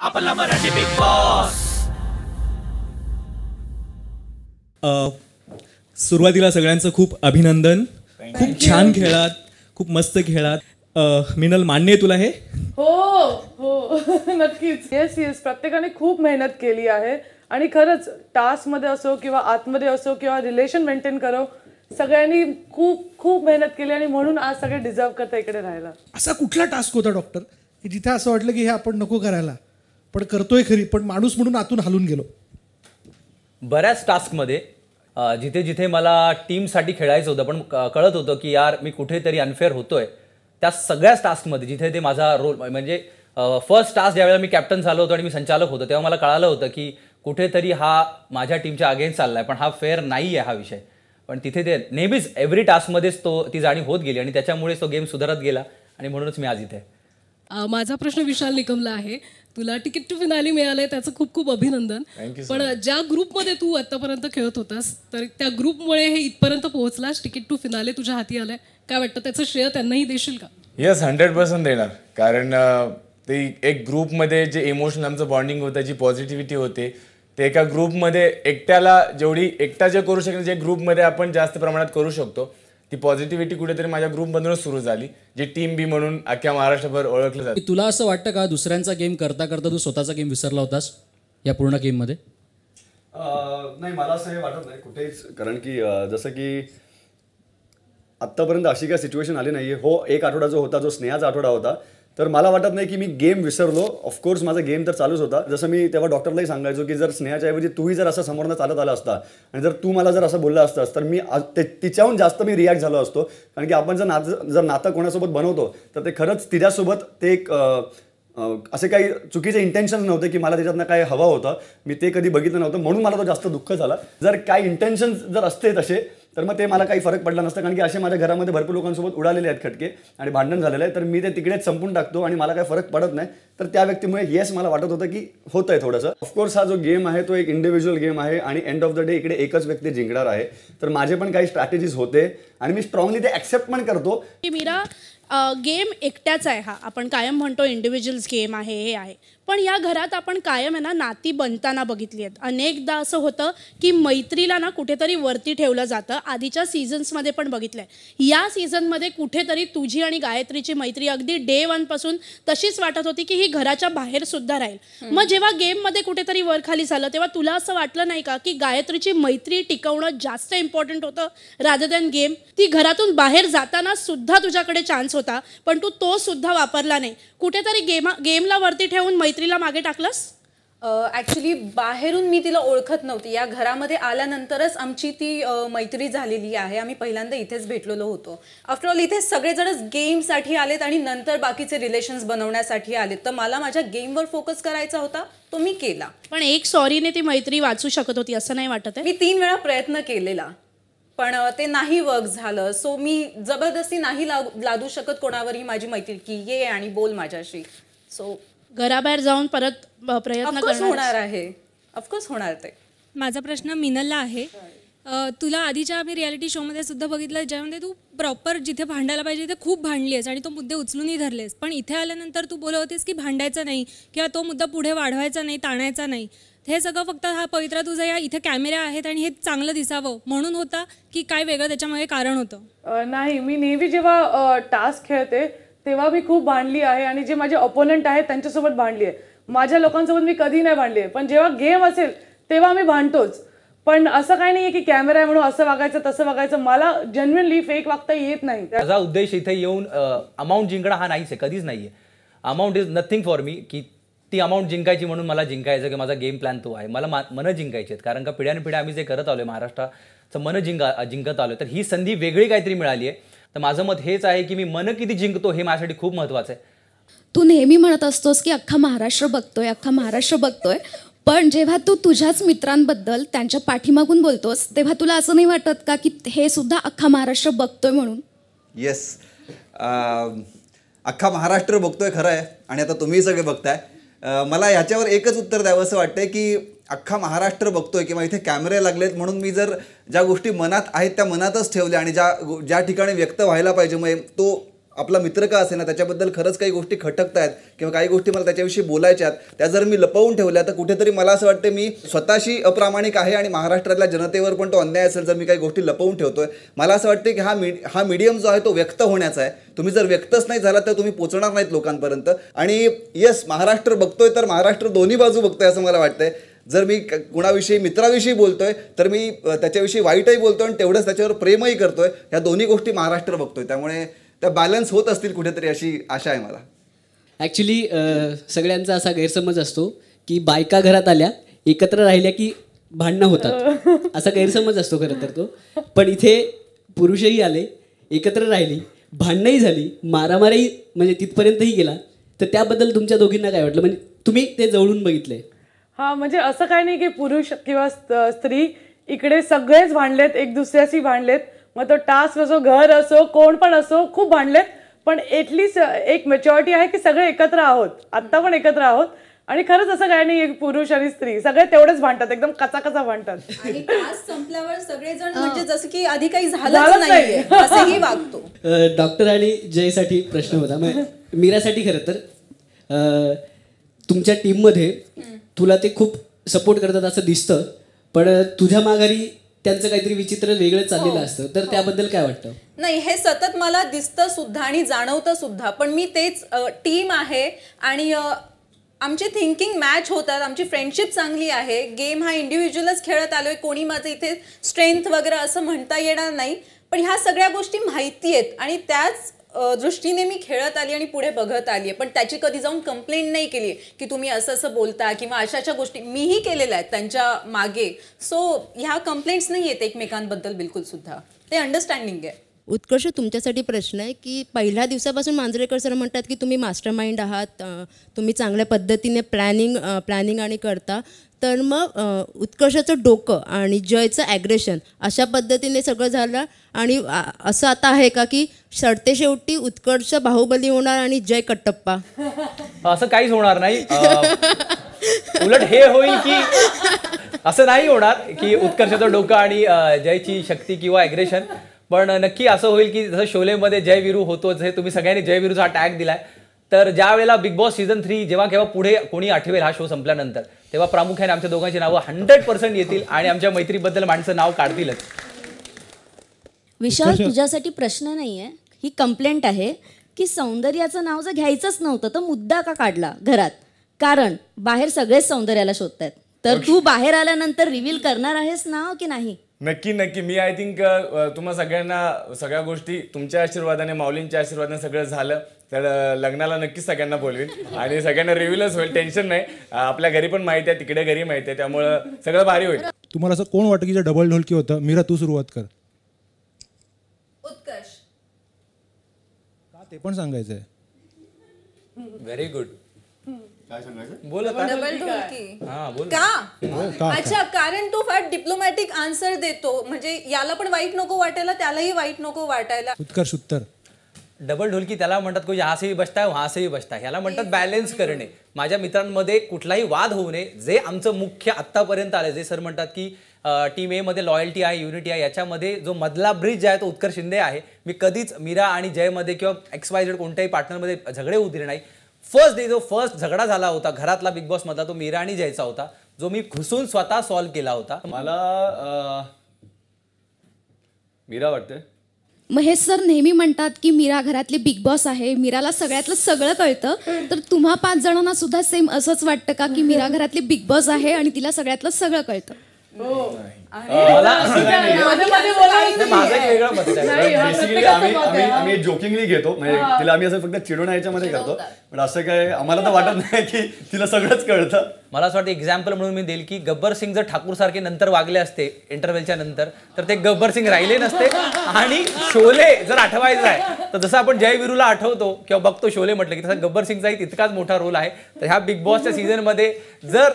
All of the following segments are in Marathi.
आपला मराठी बिग बॉस. सुरुवातीला सगळ्यांचं खूप अभिनंदन. खूप छान खेळात, खूप मस्त खेळात. मिनल, मान्य आहे तुला हे? हो हो नक्कीच. येस प्रत्येकाने खूप मेहनत केली आहे आणि खरंच टास्कमध्ये असो किंवा आतमध्ये असो किंवा रिलेशन मेंटेन करो, सगळ्यांनी खूप खूप मेहनत केली आणि म्हणून आज सगळे डिझर्व करता इकडे राहायला. असा कुठला टास्क होता डॉक्टर की जिथे असं वाटलं की हे आपण नको करायला, पण करतोय खरी, पण माणूस म्हणून आतून हलून गेलो? बऱ्याच टास्कमध्ये जिथे जिथे मला टीमसाठी खेळायचं होतं पण कळत होतं की यार मी कुठेतरी अनफेअर होतोय, त्या सगळ्याच टास्कमध्ये जिथे ते माझा रोल म्हणजे फर्स्ट टास्क ज्यावेळेला मी कॅप्टन झालो होतो आणि मी संचालक होतो तेव्हा मला कळालं होतं की कुठेतरी हा माझ्या टीमच्या अगेन्स्ट चाललाय, पण हा फेअर नाही आहे हा विषय. पण तिथे ते नेहमीच एव्हरी टास्कमध्येच ती जाणीव होत गेली आणि त्याच्यामुळेच तो गेम सुधारत गेला आणि म्हणूनच मी आज इथे. माझा प्रश्न विशाल निकमला आहे. तुला तिकीट टू फिनाले मिळालंय, त्याचं खूप खूप अभिनंदन. पण ज्या ग्रुपमध्ये तू आतापर्यंत खेळत होतास, तर त्या ग्रुपमुळे हे इथपर्यंत पोहोचलास, तिकीट टू फिनाले तुझ्या हाती आलंय, काय वाटतं त्याचं श्रेय त्यांनाही देशील का? येस, 100% देणार. कारण ते एक ग्रुपमध्ये जे इमोशनल आमचं बॉन्डिंग होतं, जी पॉझिटिव्हिटी होते, ते एका ग्रुपमध्ये एकट्याला जेवढी एकटा जे करू शकेल, जे ग्रुपमध्ये आपण जास्त प्रमाणात करू शकतो, ती पॉझिटिव्हिटी कुठेतरी माझ्या ग्रुपमधूनच सुरू झाली, जे टीम बी म्हणून अख्ख्या महाराष्ट्रभर ओळखलं जातं. तुला असं वाटतं का दुसऱ्यांचा गेम करता करता तू स्वतःचा गेम विसरला होतास या पूर्ण गेममध्ये? नाही, मला असं हे वाटत नाही कुठेच. कारण की जसं की आत्तापर्यंत अशी काय सिच्युएशन आली नाही आहे. हो, एक आठवडा जो होता, जो स्नेहाचा आठवडा होता, तर मला वाटत नाही की मी गेम विसरलो. ऑफकोर्स माझा गेम तर चालूच होता. जसं मी तेव्हा डॉक्टरलाही सांगायचो की जर स्नेहाच्या ऐवजी तूही जर असं समोरनं चालत आला असता आणि जर तू मला जर असं बोलला असतास तर मी तिच्याहून जास्त मी रिॲक्ट झालो असतो. कारण की आपण जर नातं कोणासोबत बनवतो तर ते खरंच तिच्यासोबत ते एक असे काही चुकीचे इंटेन्शन नव्हते की मला त्याच्यातनं काय हवं होतं, मी ते कधी बघितलं नव्हतं, म्हणून मला तो जास्त दुःख झाला. जर काय इंटेन्शन जर असते तसे तर मग ते मला काही फरक पडला नसतं. कारण की असे माझ्या घरामध्ये भरपूर लोकांसोबत उडालेले आहेत खटके आणि भांडण झालेलं आहे, तर मी ते तिकडेच संपून टाकतो आणि मला काही फरक पडत नाही. तर त्या व्यक्तीमुळे येस मला वाटत होतं की होतं आहे थोडंसं. ऑफकोर्स हा जो गेम आहे तो एक इंडिव्हिज्युअल गेम आहे आणि एंड ऑफ द डे इकडे एकच व्यक्ती जिंकणार आहे. तर माझे पण काही स्ट्रॅटेजीज होते आणि मी स्ट्रॉंगली ते ॲक्सेप्ट पण करतो की मीरा गेम एकट्याच आहे. हा आपण कायम म्हणतो इंडिव्हिज्युअल्स गेम आहे, हे आहे, पण या घरात आपण कायम आहे ना नाती बनताना बघितली आहेत. अनेकदा असं होतं की मैत्रीला ना कुठेतरी वरती ठेवलं जातं. आधीच्या सीझन्समध्ये पण बघितलं आहे. या सीझनमध्ये कुठेतरी तुझी आणि गायत्रीची मैत्री अगदी डे 1 पासून तशीच वाटत होती की ही घराच्या बाहेर सुद्धा राहील. मग जेव्हा गेममध्ये कुठेतरी वर खाली झालं तेव्हा तुला असं वाटलं नाही का की गायत्रीची मैत्री टिकवणं जास्त इम्पॉर्टंट होतं रादर दॅन गेम? ती घरातून बाहेर जाताना सुद्धा तुझ्याकडे चान्स होता, पण तू तो सुद्धा वापरला नाही. कुठेतरी गेमला वरती ठेवून मैत्रीला मागे टाकलंस? ॲक्च्युली बाहेरून मी तिला ओळखत नव्हती. या घरामध्ये आल्यानंतरच आमची ती मैत्री झालेली आहे. आम्ही पहिल्यांदा इथेच भेटलेलो होतो. आफ्टरऑल इथे सगळेजणच गेमसाठी आलेत आणि नंतर बाकीचे रिलेशन्स बनवण्यासाठी आलेत. तर मला माझ्या गेमवर फोकस करायचा होता, तो मी केला. पण एक सॉरीने ती मैत्री वाचू शकत होती असं नाही वाटत आहे? मी 3 वेळा प्रयत्न केलेला पण ते नाही वर्क झालं. सो मी जबरदस्ती नाही लादू शकत कोणावरही माझी मैत्री की ये आणि बोल माझ्याशी. सो घराबाहेर जाऊन परत प्रयत्न होणार आहे. ऑफकोर्स होणार ते. माझा प्रश्न मिनलला आहे. तुला आधीच्या आम्ही रियालिटी शोमध्ये सुद्धा बघितलं ज्यामध्ये तू प्रॉपर जिथे भांडायला पाहिजे तिथे खूप भांडली आहेस आणि तो मुद्दे उचलूनही धरलेस, पण इथे आल्यानंतर तू बोलत होतीस की भांडायचं नाही किंवा तो मुद्दा पुढे वाढवायचा नाही, ताणायचा नाही. हे सगळं फक्त हा पवित्रा तुझा या इथे कॅमेरा आहेत आणि हे चांगलं दिसावं म्हणून होता की काय वेगळं त्याच्यामागे कारण होतं? नाही, मी नेहमी जेव्हा टास्क खेळते तेव्हा मी खूप भांडली आहे आणि जे माझे अपोनंट आहेत त्यांच्यासोबत भांडली आहे. माझ्या लोकांसोबत मी कधी नाही भांडली आहे, पण जेव्हा गेम असेल तेव्हा मी भांडतोच. पण असं काही नाही की कॅमेरा आहे म्हणून असं वागायचं तसं वागायचं. मला जेन्युइनली फेक वागता येत नाही. माझा उद्देश इथे येऊन अमाऊंट जिंकणं हा नाहीच आहे, कधीच नाही आहे. Amount is nothing for me की ती अमाऊंट जिंकायची म्हणून मला जिंकायचं की माझा गेम प्लॅन तो आहे. मला मनं जिंकायची आहेत, कारण का पिढ्यानपिढ्या आम्ही जे करत आलो महाराष्ट्राचं मन जिंकत आलो, तर ही संधी वेगळी काहीतरी मिळाली आहे. तर माझं मत हेच आहे की मी मन किती जिंकतो हे माझ्यासाठी खूप महत्त्वाचं आहे. तू नेहमी म्हणत असतोस की अख्खा महाराष्ट्र बघतोय, अख्खा महाराष्ट्र बघतोय, पण जेव्हा तू तुझ्याच मित्रांबद्दल त्यांच्या पाठीमागून बोलतोस तेव्हा तुला असं नाही वाटत का की हे सुद्धा अख्खा महाराष्ट्र बघतोय म्हणून? येस, अख्खा महाराष्ट्र बघतोय खरं आहे आणि आता तुम्ही सगळे बघताय. मला याच्यावर एकच उत्तर द्यावं असं वाटतंय की अख्खा महाराष्ट्र बघतोय किंवा इथे कॅमेरे लागलेत म्हणून मी जर ज्या गोष्टी मनात आहेत त्या मनातच ठेवल्या आणि ज्या ठिकाणी व्यक्त व्हायला पाहिजे मग तो आपला मित्र का असे ना त्याच्याबद्दल खरंच काही गोष्टी खटकतायत किंवा काही गोष्टी मला त्याच्याविषयी बोलायच्या आहेत, त्या जर मी लपवून ठेवल्या तर कुठेतरी मला असं वाटतं मी स्वतःशी अप्रामाणिक आहे आणि महाराष्ट्रातल्या जनतेवर पण तो अन्याय असेल जर मी काही गोष्टी लपवून ठेवतोय. मला असं वाटतं की हा मीडियम जो आहे तो व्यक्त होण्याचा आहे. तुम्ही जर व्यक्तच नाही झाला तर तुम्ही पोचणार नाहीत लोकांपर्यंत. आणि येस, महाराष्ट्र बघतोय तर महाराष्ट्र दोन्ही बाजू बघतोय असं मला वाटतंय. जर मी कुणाविषयी मित्राविषयी बोलतोय तर मी त्याच्याविषयी वाईटही बोलतोय आणि तेवढंच त्याच्यावर प्रेमही करतोय. ह्या दोन्ही गोष्टी महाराष्ट्र बघतोय, त्यामुळे त्या बॅलन्स होत असतील कुठेतरी अशी आशा आहे मला. ॲक्च्युली सगळ्यांचा असा गैरसमज असतो की बायका घरात आल्या एकत्र राहिल्या की भांडणं होतात, असा गैरसमज असतो खरं तर तो. पण इथे पुरुषही आले, एकत्र राहिली, भांडणंही झाली, मारामारी म्हणजे तिथपर्यंतही गेला. तर त्याबद्दल तुमच्या दोघींना काय वाटलं, म्हणजे तुम्ही ते जवळून बघितलंय? हा, म्हणजे असं काही नाही की पुरुष किंवा स्त्री, इकडे सगळेच भांडलेत, एक दुसऱ्याशी भांडलेत. मग तो टास्क असो, घर असो, कोण पण असो, खूप भांडलेत. पण एटलीस्ट एक मॅच्युरिटी आहे की सगळे एकत्र आहोत, आत्ता पण एकत्र आहोत. आणि खरंच असं काही नाही पुरुष आणि स्त्री सगळे तेवढेच भांडतात, एकदम कचा भांडतात. आणि टास्क संपल्यावर सगळेजण म्हणजे जसं की आधी काही झालंच नाहीये असंही वागतो. डॉक्टर आणि जयसाठी प्रश्न होता, मीरासाठी. खरं तर तुमच्या टीममध्ये तुला ते खूप सपोर्ट करतात असं दिसतं, पण तुझ्या माघारी त्यांचं काहीतरी विचित्र वेगळं चाललेलं असतं. तर त्याबद्दल काय वाटतं? नाही, हे सतत मला दिसतं सुद्धा आणि जाणवतं सुद्धा. पण मी तेच, टीम आहे आणि आमची थिंकिंग मॅच होतात, आमची फ्रेंडशिप चांगली आहे. गेम हा इंडिव्हिज्युअलच खेळत आलोय, कोणी माझं इथे स्ट्रेंथ वगैरे असं म्हणता येणार नाही. पण ह्या सगळ्या गोष्टी माहिती आहेत आणि त्याच दृष्टीने मी खेळत आली आणि पुढे बघत आली आहे. पण त्याची कधी जाऊन कंप्लेंट नाही केली की तुम्ही असं बोलता किंवा अशाच्या गोष्टी मीही केलेल्या आहेत त्यांच्या मागे. सो ह्या कंप्लेंट्स नाही आहेत एकमेकांबद्दल बिलकुल सुद्धा, ते अंडरस्टँडिंग आहे. उत्कर्ष, तुमच्यासाठी प्रश्न आहे की पहिल्या दिवसापासून मांजरेकर सर म्हणतात की तुम्ही मास्टर माइंड आहात, तुम्ही चांगल्या पद्धतीने प्लॅनिंग आणि करता. तर मग उत्कर्षाचं डोकं आणि जयचं ॲग्रेशन अशा पद्धतीने सगळं झालं आणि असं आता आहे का की सरते शेवटी उत्कर्ष बाहुबली होणार आणि जय कट्टप्पा? असं काहीच होणार नाही. उलट हे होईल की असं नाही होणार की उत्कर्षाचं डोकं आणि जयची शक्ती किंवा ॲग्रेशन. पण नक्की असं होईल की जसं शोलेमध्ये जय विरू होतोच, हे तुम्ही सगळ्यांनी जय विरूचा हा टॅग दिलाय. तर ज्या वेळेला बिग बॉस सीझन 3 जेव्हा केव्हा पुढे कोणी आठवेल हा शो संपल्यानंतर, तेव्हा प्रामुख्याने आमच्या दोघांची नावं 100% येतील आणि आमच्या मैत्रीबद्दल माणसं नाव काढतीलच. विशाल, तुझ्यासाठी प्रश्न नाही आहे, ही कंप्लेंट आहे की सौंदर्याचं नाव जर घ्यायचंच नव्हतं तर मुद्दा का काढला घरात? कारण बाहेर सगळेच सौंदर्याला शोधतात. तर तू बाहेर आल्यानंतर रिव्हील करणार आहेस नाव की नाही? नक्की. मी आय थिंक तुम्हा सगळ्यांना सगळ्या गोष्टी तुमच्या आशीर्वादाने, माऊलींच्या आशीर्वादाने सगळं झालं. तर लग्नाला नक्कीच सगळ्यांना बोलवीन आणि सगळ्यांना रिव्हीलच होईल, टेन्शन नाही. आपल्या घरी पण माहिती आहे, तिकडे घरी माहिती आहे, त्यामुळं सगळं भारी होईल. तुम्हाला असं कोण वाटतं की जे डबल ढोलकी होतं? मीरा, तू सुरुवात कर. उत्कर्ष. का ते पण सांगायचंय? Very good. काय सांगायचं? बोल आता. डबल ढोलकी. हा, बोल. का? अच्छा, कारण तो फार डिप्लोमॅटिक आन्सर देतो, म्हणजे याला पण वाईट नको वाटायला, त्यालाही वाईट नको वाटायला. उत्कर्ष उत्तर. डबल ढोलकी त्याला म्हणतात, कोणी यहाँ से ही बसता है वहाँ से ही बसता है, ह्याला म्हणतात बॅलन्स करणे. माझ्या मित्रांमध्ये कुठलाही वाद होऊ नये. जे आमचं मुख्य आत्तापर्यंत आलं, जे सर म्हणतात की टीम ए मध्ये लॉयल्टी आहे, युनिटी आहे, याच्यामध्ये जो मधला ब्रिज आहे तो उत्कर्ष शिंदे आहे. मी कधीच मीरा आणि जयमध्ये किंवा XYZ कोणत्याही पार्टनरमध्ये झगडे होऊ दिले नाही. फर्स्ट झगडा झाला होता घरातला बिग बॉस मधला, तो मीरा आणि जयचा होता, जो मी घुसून स्वतः सॉल्व्ह केला होता. मला मीरा वाटते. महेश सर नेहमी म्हणतात की मीरा घरातली बिग बॉस आहे, मीराला सगळ्यातलं सगळं कळतं. तर तुम्हा 5 जणांना सुद्धा सेम असंच वाटतं का की मीरा घरातली बिग बॉस आहे आणि तिला सगळ्यातलं सगळं कळतं? आम्ही जोकिंगली घेतो, म्हणजे तिला आम्ही असं फक्त चिडून याच्यामध्ये करतो, पण असं काय आम्हाला तर वाटत नाही की तिला सगळंच कळतं. मला असं वाटतं एक्झाम्पल म्हणून मी देईल की गब्बर सिंग जर ठाकूर सारखे नंतर वागले असते इंटरव्हेलच्या नंतर, तर ते गब्बर सिंग राहिले नसते. आणि शोले जर आठवायचं आहे तर जसं आपण जय विरूला आठवतो किंवा बघतो शोले म्हटलं की तसा गब्बर सिंगचाही तितकाच मोठा रोल आहे. तर ह्या बिग बॉसच्या सीझनमध्ये जर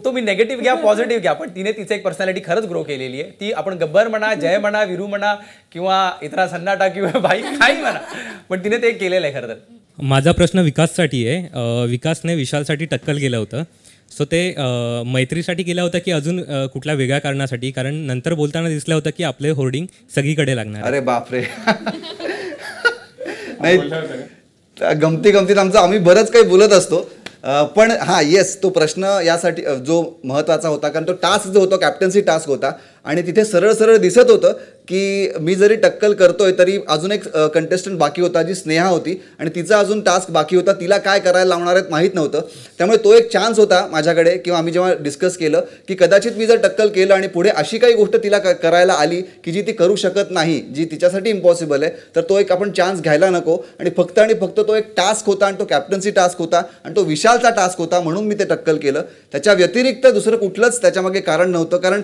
तुम्ही नेगेटिव्ह घ्या, पॉझिटिव्ह घ्या, पण तिने तिचं एक पर्सनॅलिटी खरंच ग्रो केलेली आहे. ती आपण गब्बर म्हणा, जय म्हणा, विरू म्हणा किंवा इतरा सन्नाटा किंवा भाई काही म्हणा, पण तिने ते केलेलं आहे खरं तर. माझा प्रश्न विकाससाठी आहे. विकासने विशालसाठी टक्कल केलं होतं, सो ते मैत्रीसाठी केलं होतं की अजून कुठल्या वेगळ्या कारणासाठी? कारण नंतर बोलताना दिसलं होतं की आपले होर्डिंग सगळीकडे लागणार. अरे बापरे. नाही गमतीत आमचं आम्ही बरंच काही बोलत असतो. पण हां येस तो प्रश्न यासाठी जो महत्त्वाचा होता कारण तो टास्क जो होता कॅप्टन्सी टास्क होता आणि तिथे सरळ सरळ दिसत होतं की मी जरी टक्कल करतोय तरी अजून एक कंटेस्टंट बाकी होता जी स्नेहा होती आणि तिचा अजून टास्क बाकी होता. तिला काय करायला लावणार आहेत माहीत नव्हतं. त्यामुळे तो एक चान्स होता माझ्याकडे किंवा आम्ही जेव्हा डिस्कस केलं की कदाचित मी जर टक्कल केलं आणि पुढे अशी काही गोष्ट तिला करायला आली की जी ती करू शकत नाही जी तिच्यासाठी इम्पॉसिबल आहे तर तो एक आपण चान्स घ्यायला नको आणि फक्त तो एक टास्क होता आणि तो कॅप्टन्सी टास्क होता आणि तो विशालचा टास्क होता म्हणून मी ते टक्कल केलं. त्याच्या व्यतिरिक्त दुसरं कुठलंच त्याच्यामागे कारण नव्हतं कारण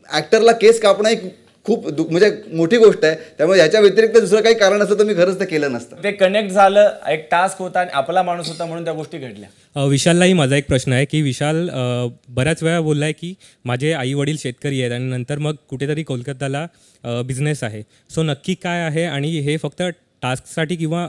ॲक्टरला केस कापणं एक खूप म्हणजे मोठी गोष्ट आहे. त्यामुळे याच्या व्यतिरिक्त दुसरं काही कारण असतं तर मी खरंच ते केलं नसतं. ते कनेक्ट झालं एक टास्क होता आणि आपला माणूस होता म्हणून त्या गोष्टी घडल्या. विशाललाही माझा एक प्रश्न आहे की विशाल बऱ्याच वेळा बोलला आहे की माझे आई वडील शेतकरी आहेत आणि नंतर मग कुठेतरी कोलकाताला बिझनेस आहे. सो नक्की काय आहे आणि हे फक्त टास्कसाठी किंवा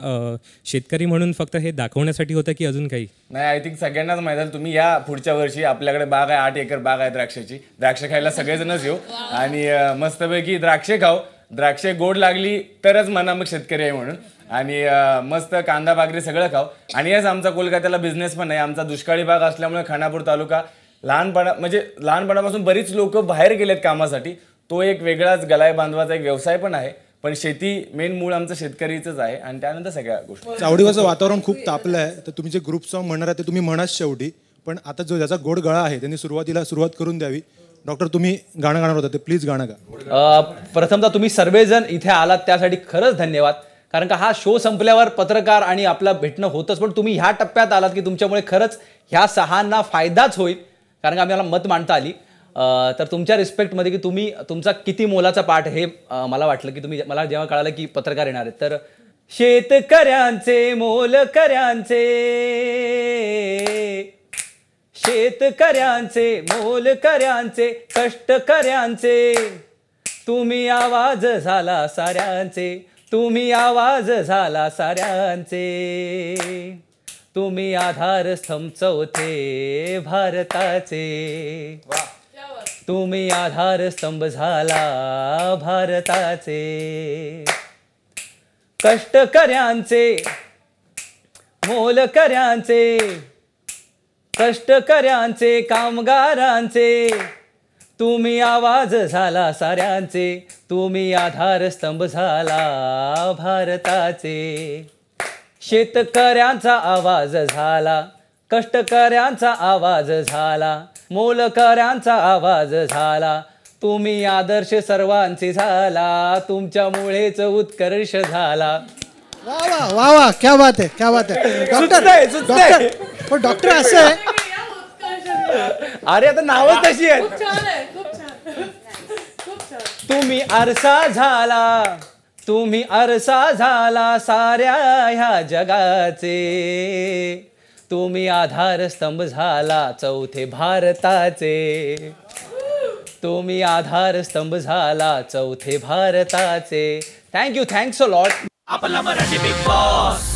शेतकरी म्हणून फक्त हे दाखवण्यासाठी होतं की अजून काही? नाही आय थिंक सगळ्यांनाच माहिती आहे. तुम्ही या पुढच्या वर्षी आपल्याकडे बाग आहे 8 एकर बाग आहे द्राक्षाची. द्राक्ष खायला सगळेजणच येऊ आणि मस्तपैकी द्राक्षे खाऊ. द्राक्षे गोड लागली तरच म्हणा मग शेतकरी आहे म्हणून आणि मस्त कांदा बागरी सगळं खाऊ. आणि याच आमचा कोलकात्याला बिझनेस पण आहे. आमचा दुष्काळी भाग असल्यामुळे खानापूर तालुका लहानपणापासून बरीच लोक बाहेर गेलेत कामासाठी. तो एक वेगळाच गलाय बांधवाचा एक व्यवसाय पण आहे. पण शेती मेन मूळ आमचं शेतकरीचंच आहे आणि त्यानंतर सगळ्या गोष्टी. चावडीवरचं वातावरण खूप तापलं आहे तर तुम्ही जे ग्रुप सॉन्ग म्हणणार आहे ते तुम्ही म्हणाच शेवटी. पण आता जो ज्याचा गोड गळा आहे त्यांनी सुरुवात करून द्यावी. डॉक्टर तुम्ही गाणं गाणार होता ते प्लीज गाणं गा. प्रथमतः तुम्ही सर्वजण इथे आलात त्यासाठी खरंच धन्यवाद. कारण का हा शो संपल्यावर पत्रकार आणि आपला भेटणं होतंच पण तुम्ही ह्या टप्प्यात आलात की तुमच्यामुळे खरंच ह्या 6 फायदाच होईल कारण का आम्हाला मत मांडता आली. तर तुमच्या रिस्पेक्टमध्ये की तुम्ही तुमचा किती मोलाचा पाठ हे मला वाटलं की तुम्ही मला जेव्हा कळालं की पत्रकार येणार आहेत तर शेतकऱ्यांचे मोलकऱ्यांचे मोलकऱ्यांचे कष्टकऱ्यांचे तुम्ही आवाज झाला साऱ्यांचे तुम्ही आवाज झाला साऱ्यांचे तुम्ही आधारस्तंभ चौथे भारताचे तुम्ही आधारस्तंभ झाला भारताचे कष्टकऱ्यांचे मोलकऱ्यांचे कष्टकऱ्यांचे कामगारांचे तुम्ही आवाज झाला साऱ्यांचे तुम्ही आधारस्तंभ झाला भारताचे शेतकऱ्यांचा आवाज झाला कष्टकऱ्यांचा आवाज झाला मोलकऱ्यांचा आवाज झाला तुम्ही आदर्श सर्वांचे झाला तुमच्यामुळेच उत्कर्ष झाला. वा वा वा वा क्या बात आहे क्या बात आहे डॉक्टर. पण डॉक्टर असं आहे अरे आता नावच तशी आहे. तुम्ही आरसा झाला साऱ्या ह्या जगाचे तुम्ही आधारस्तंभ झाला चौथे भारताचे तुम्ही आधारस्तंभ झाला चौथे भारताचे. Thank you thanks a lot. आपला मराठी बिग बॉस.